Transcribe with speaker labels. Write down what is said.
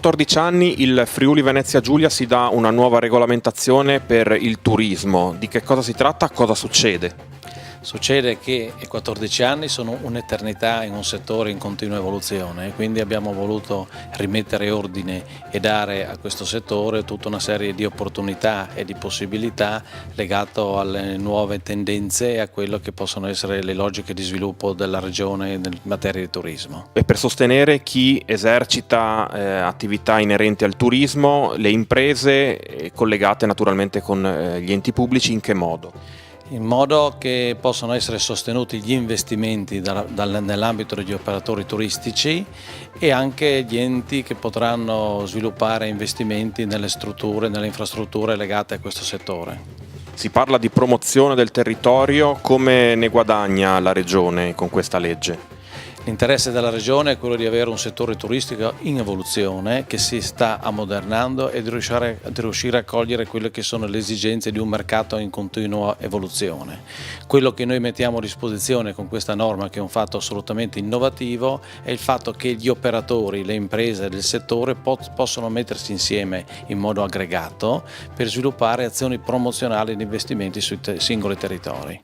Speaker 1: 14 anni il Friuli Venezia Giulia si dà una nuova regolamentazione per il turismo. Di che cosa si tratta? Cosa succede?
Speaker 2: Succede che i 14 anni sono un'eternità in un settore in continua evoluzione, quindi abbiamo voluto rimettere ordine e dare a questo settore tutta una serie di opportunità e di possibilità legato alle nuove tendenze e a quello che possono essere le logiche di sviluppo della regione in materia di turismo.
Speaker 1: E per sostenere chi esercita attività inerenti al turismo, le imprese collegate naturalmente con gli enti pubblici, in che modo?
Speaker 2: In modo che possano essere sostenuti gli investimenti nell'ambito degli operatori turistici e anche gli enti che potranno sviluppare investimenti nelle strutture, nelle infrastrutture legate a questo settore.
Speaker 1: Si parla di promozione del territorio, come ne guadagna la Regione con questa legge?
Speaker 2: L'interesse della Regione è quello di avere un settore turistico in evoluzione che si sta ammodernando e di riuscire a cogliere quelle che sono le esigenze di un mercato in continua evoluzione. Quello che noi mettiamo a disposizione con questa norma, che è un fatto assolutamente innovativo, è il fatto che gli operatori, le imprese del settore possono mettersi insieme in modo aggregato per sviluppare azioni promozionali di investimenti sui singoli territori.